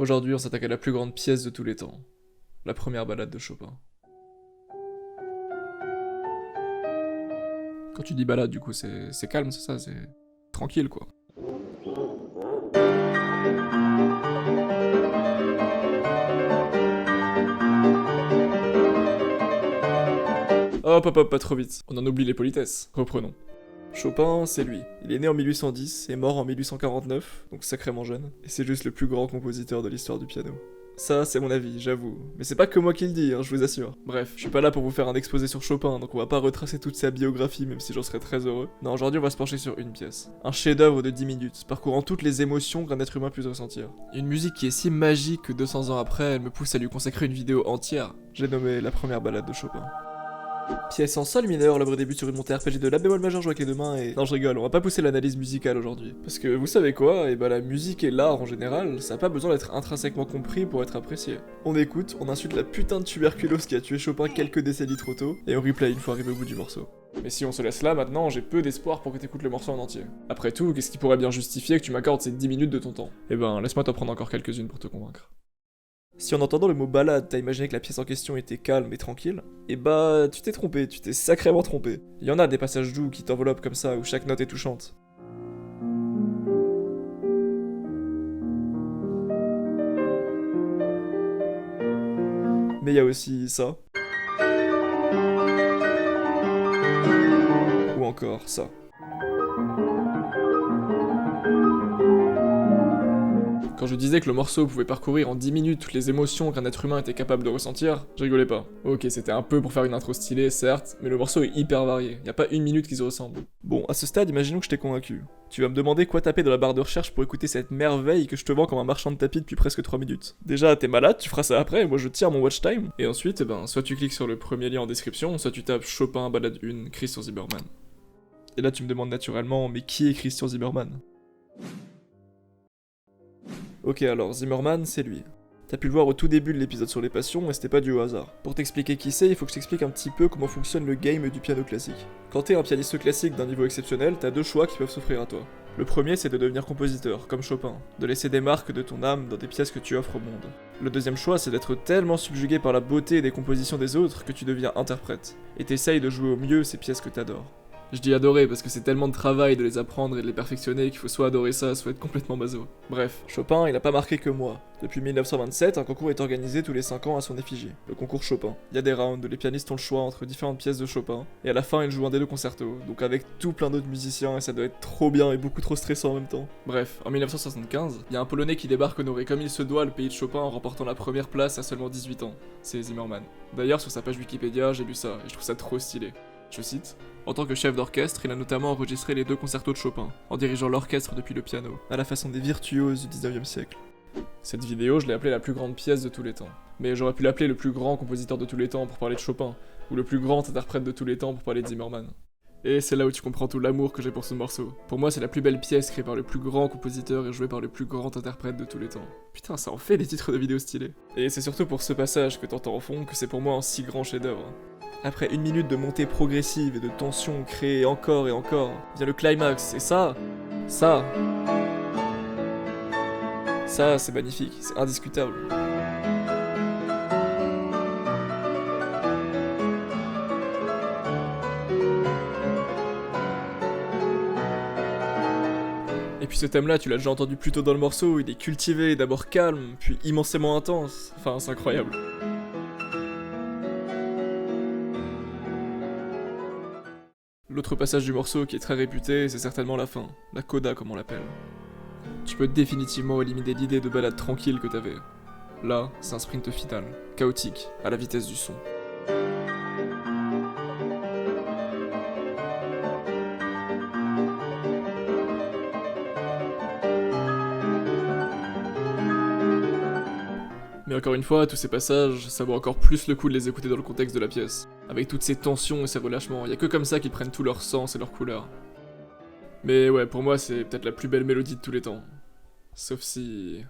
Aujourd'hui, on s'attaque à la plus grande pièce de tous les temps. La première balade de Chopin. Quand tu dis balade, du coup, c'est calme, c'est ça, c'est tranquille, quoi. Hop, hop, hop, pas trop vite. On en oublie les politesses. Reprenons. Chopin, c'est lui. Il est né en 1810 et mort en 1849, donc sacrément jeune. Et c'est juste le plus grand compositeur de l'histoire du piano. Ça, c'est mon avis, j'avoue. Mais c'est pas que moi qui le dis, hein, je vous assure. Bref, je suis pas là pour vous faire un exposé sur Chopin, donc on va pas retracer toute sa biographie, même si j'en serais très heureux. Non, aujourd'hui on va se pencher sur une pièce. Un chef-d'œuvre de 10 minutes, parcourant toutes les émotions qu'un être humain puisse ressentir. Une musique qui est si magique que 200 ans après, elle me pousse à lui consacrer une vidéo entière. J'ai nommé La première balade de Chopin. Pièce en sol mineur, l'œuvre débute sur une montée arpégée de la bémol majeur joué avec les deux mains et... Non je rigole, on va pas pousser l'analyse musicale aujourd'hui. Parce que vous savez quoi, et bah la musique et l'art en général, ça a pas besoin d'être intrinsèquement compris pour être apprécié. On écoute, on insulte la putain de tuberculose qui a tué Chopin quelques décennies trop tôt, et on replay une fois arrivé au bout du morceau. Mais si on se laisse là maintenant, j'ai peu d'espoir pour que t'écoutes le morceau en entier. Après tout, qu'est-ce qui pourrait bien justifier que tu m'accordes ces 10 minutes de ton temps? Eh ben, laisse-moi t'en prendre encore quelques-unes pour te convaincre. Si en entendant le mot balade, t'as imaginé que la pièce en question était calme et tranquille, et bah tu t'es trompé, tu t'es sacrément trompé. Il y en a des passages doux qui t'enveloppent comme ça, où chaque note est touchante. Mais il y a aussi ça. Ou encore ça. Quand je disais que le morceau pouvait parcourir en 10 minutes toutes les émotions qu'un être humain était capable de ressentir, je rigolais pas. Ok, c'était un peu pour faire une intro stylée, certes, mais le morceau est hyper varié, y a pas une minute qui se ressemble. Bon, à ce stade, imaginons que je t'ai convaincu. Tu vas me demander quoi taper dans la barre de recherche pour écouter cette merveille que je te vends comme un marchand de tapis depuis presque 3 minutes. Déjà, t'es malade, tu feras ça après, moi je tire mon watch time. Et ensuite, soit tu cliques sur le premier lien en description, soit tu tapes Chopin balade 1, Christian Zimmermann. Et là tu me demandes naturellement, mais qui est Christian Zimmermann? Ok, alors Zimmermann, c'est lui. T'as pu le voir au tout début de l'épisode sur les passions, et c'était pas dû au hasard. Pour t'expliquer qui c'est, il faut que je t'explique un petit peu comment fonctionne le game du piano classique. Quand t'es un pianiste classique d'un niveau exceptionnel, t'as deux choix qui peuvent s'offrir à toi. Le premier, c'est de devenir compositeur, comme Chopin, de laisser des marques de ton âme dans des pièces que tu offres au monde. Le deuxième choix, c'est d'être tellement subjugué par la beauté des compositions des autres que tu deviens interprète, et t'essayes de jouer au mieux ces pièces que t'adores. Je dis adorer parce que c'est tellement de travail de les apprendre et de les perfectionner qu'il faut soit adorer ça, soit être complètement baso. Bref, Chopin, il a pas marqué que moi. Depuis 1927, un concours est organisé tous les 5 ans à son effigie, le concours Chopin. Il y a des rounds où les pianistes ont le choix entre différentes pièces de Chopin, et à la fin ils jouent un des deux concertos, donc avec tout plein d'autres musiciens et ça doit être trop bien et beaucoup trop stressant en même temps. Bref, en 1975, il y a un Polonais qui débarque honorer comme il se doit le pays de Chopin en remportant la première place à seulement 18 ans. C'est Zimmermann. D'ailleurs sur sa page Wikipédia, j'ai lu ça, et je trouve ça trop stylé. Je cite: en tant que chef d'orchestre, il a notamment enregistré les deux concertos de Chopin, en dirigeant l'orchestre depuis le piano, à la façon des virtuoses du 19e siècle. Cette vidéo, je l'ai appelée la plus grande pièce de tous les temps. Mais j'aurais pu l'appeler le plus grand compositeur de tous les temps pour parler de Chopin, ou le plus grand interprète de tous les temps pour parler de Zimmermann. Et c'est là où tu comprends tout l'amour que j'ai pour ce morceau. Pour moi, c'est la plus belle pièce créée par le plus grand compositeur et jouée par le plus grand interprète de tous les temps. Putain, ça en fait des titres de vidéos stylés. Et c'est surtout pour ce passage que t'entends en fond que c'est pour moi un si grand chef-d'œuvre. Après une minute de montée progressive et de tension créée encore et encore, vient le climax, et ça, c'est magnifique, c'est indiscutable. Et puis ce thème-là, tu l'as déjà entendu plus tôt dans le morceau, il est cultivé, d'abord calme, puis immensément intense, enfin c'est incroyable. L'autre passage du morceau qui est très réputé, c'est certainement la fin, la coda comme on l'appelle. Tu peux définitivement éliminer l'idée de balade tranquille que t'avais. Là, c'est un sprint final, chaotique, à la vitesse du son. Mais encore une fois, tous ces passages, ça vaut encore plus le coup de les écouter dans le contexte de la pièce. Avec toutes ces tensions et ces relâchements, y a que comme ça qu'ils prennent tout leur sens et leur couleur. Mais ouais, pour moi, c'est peut-être la plus belle mélodie de tous les temps. Sauf si...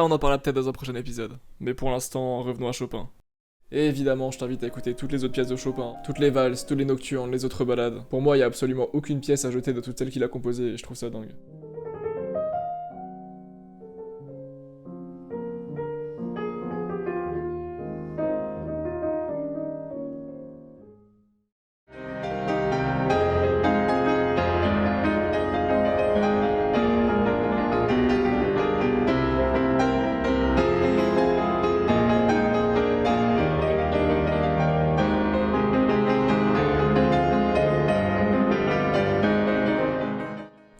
Ça, on en parlera peut-être dans un prochain épisode. Mais pour l'instant, revenons à Chopin. Et évidemment, je t'invite à écouter toutes les autres pièces de Chopin, toutes les valses, tous les nocturnes, les autres ballades. Pour moi, il y a absolument aucune pièce à jeter de toutes celles qu'il a composées et je trouve ça dingue.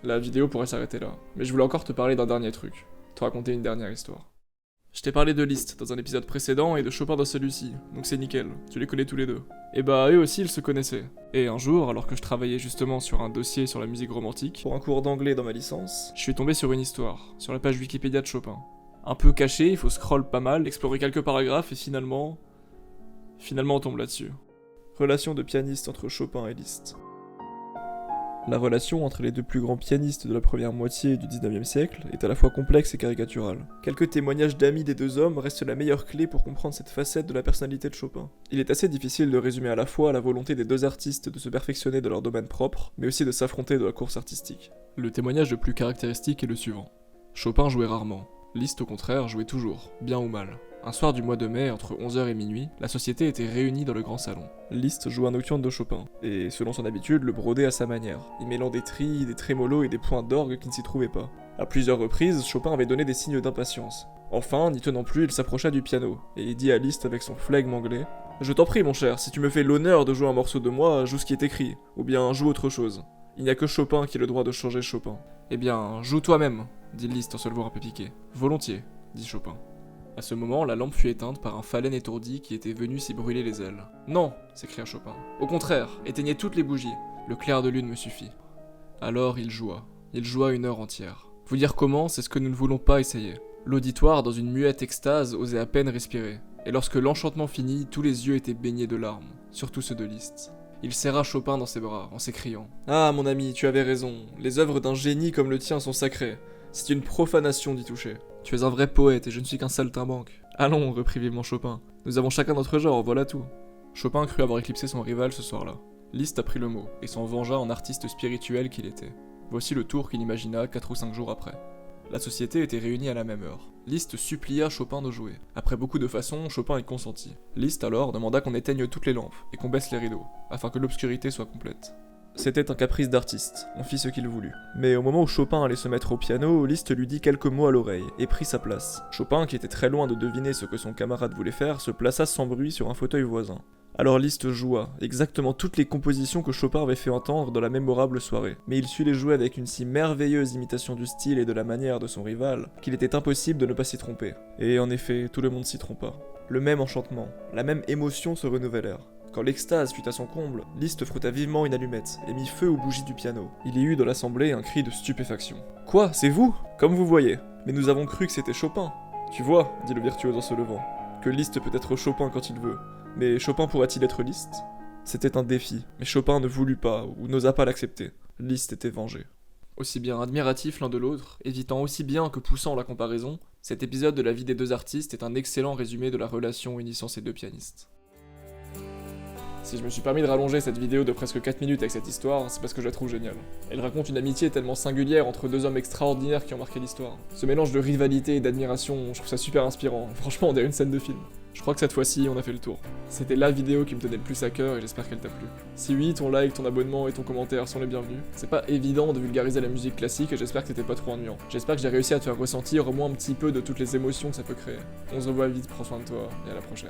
La vidéo pourrait s'arrêter là, mais je voulais encore te parler d'un dernier truc, te raconter une dernière histoire. Je t'ai parlé de Liszt dans un épisode précédent et de Chopin dans celui-ci, donc c'est nickel, tu les connais tous les deux. Et bah eux aussi ils se connaissaient. Et un jour, alors que je travaillais justement sur un dossier sur la musique romantique, pour un cours d'anglais dans ma licence, je suis tombé sur une histoire, sur la page Wikipédia de Chopin. Un peu caché, il faut scroll pas mal, explorer quelques paragraphes et finalement on tombe là-dessus. Relation de pianiste entre Chopin et Liszt. La relation entre les deux plus grands pianistes de la première moitié du 19e siècle est à la fois complexe et caricaturale. Quelques témoignages d'amis des deux hommes restent la meilleure clé pour comprendre cette facette de la personnalité de Chopin. Il est assez difficile de résumer à la fois la volonté des deux artistes de se perfectionner dans leur domaine propre, mais aussi de s'affronter dans la course artistique. Le témoignage le plus caractéristique est le suivant. Chopin jouait rarement. Liszt au contraire jouait toujours, bien ou mal. Un soir du mois de mai, entre 11h et minuit, la société était réunie dans le grand salon. Liszt jouait un nocturne de Chopin, et selon son habitude, le brodait à sa manière, y mêlant des trilles, des trémolos et des points d'orgue qui ne s'y trouvaient pas. À plusieurs reprises, Chopin avait donné des signes d'impatience. Enfin, n'y tenant plus, il s'approcha du piano, et il dit à Liszt avec son flegme anglais « Je t'en prie mon cher, si tu me fais l'honneur de jouer un morceau de moi, joue ce qui est écrit, ou bien joue autre chose. Il n'y a que Chopin qui ait le droit de changer Chopin. » « Eh bien, joue toi-même, dit Liszt en se levant un peu piqué. « Volontiers, dit Chopin. » À ce moment, la lampe fut éteinte par un phalène étourdi qui était venu s'y brûler les ailes. « Non !» s'écria Chopin. « Au contraire, éteignez toutes les bougies. Le clair de lune me suffit. » Alors il joua. Il joua 1 heure entière. Vous dire comment, c'est ce que nous ne voulons pas essayer. L'auditoire, dans une muette extase, osait à peine respirer. Et lorsque l'enchantement finit, tous les yeux étaient baignés de larmes, surtout ceux de Liszt. Il serra Chopin dans ses bras, en s'écriant « Ah, mon ami, tu avais raison. Les œuvres d'un génie comme le tien sont sacrées. C'est une profanation d'y toucher. Tu es un vrai poète et je ne suis qu'un saltimbanque. Allons, reprit vivement Chopin. Nous avons chacun notre genre, voilà tout. » Chopin crut avoir éclipsé son rival ce soir-là. Liszt apprit le mot, et s'en vengea en artiste spirituel qu'il était. Voici le tour qu'il imagina 4 ou 5 jours après. La société était réunie à la même heure. Liszt supplia Chopin de jouer. Après beaucoup de façons, Chopin y consentit. Liszt alors demanda qu'on éteigne toutes les lampes, et qu'on baisse les rideaux, afin que l'obscurité soit complète. C'était un caprice d'artiste, on fit ce qu'il voulut. Mais au moment où Chopin allait se mettre au piano, Liszt lui dit quelques mots à l'oreille, et prit sa place. Chopin, qui était très loin de deviner ce que son camarade voulait faire, se plaça sans bruit sur un fauteuil voisin. Alors Liszt joua, exactement toutes les compositions que Chopin avait fait entendre dans la mémorable soirée. Mais il sut les jouer avec une si merveilleuse imitation du style et de la manière de son rival, qu'il était impossible de ne pas s'y tromper. Et en effet, tout le monde s'y trompa. Le même enchantement, la même émotion se renouvelèrent. Quand l'extase fut à son comble, Liszt frotta vivement une allumette et mit feu aux bougies du piano. Il y eut dans l'assemblée un cri de stupéfaction. « Quoi, c'est vous ? Comme vous voyez. Mais nous avons cru que c'était Chopin. »« Tu vois, dit le virtuose en se levant, que Liszt peut être Chopin quand il veut. Mais Chopin pourra-t-il être Liszt ? » C'était un défi, mais Chopin ne voulut pas ou n'osa pas l'accepter. Liszt était vengé. Aussi bien admiratifs l'un de l'autre, évitant aussi bien que poussant la comparaison, cet épisode de la vie des deux artistes est un excellent résumé de la relation unissant ces deux pianistes. Si je me suis permis de rallonger cette vidéo de presque 4 minutes avec cette histoire, c'est parce que je la trouve géniale. Elle raconte une amitié tellement singulière entre deux hommes extraordinaires qui ont marqué l'histoire. Ce mélange de rivalité et d'admiration, je trouve ça super inspirant. Franchement, on dirait une scène de film. Je crois que cette fois-ci, on a fait le tour. C'était la vidéo qui me tenait le plus à cœur et j'espère qu'elle t'a plu. Si oui, ton like, ton abonnement et ton commentaire sont les bienvenus. C'est pas évident de vulgariser la musique classique et j'espère que c'était pas trop ennuyant. J'espère que j'ai réussi à te faire ressentir au moins un petit peu de toutes les émotions que ça peut créer. On se revoit vite, prends soin de toi et à la prochaine.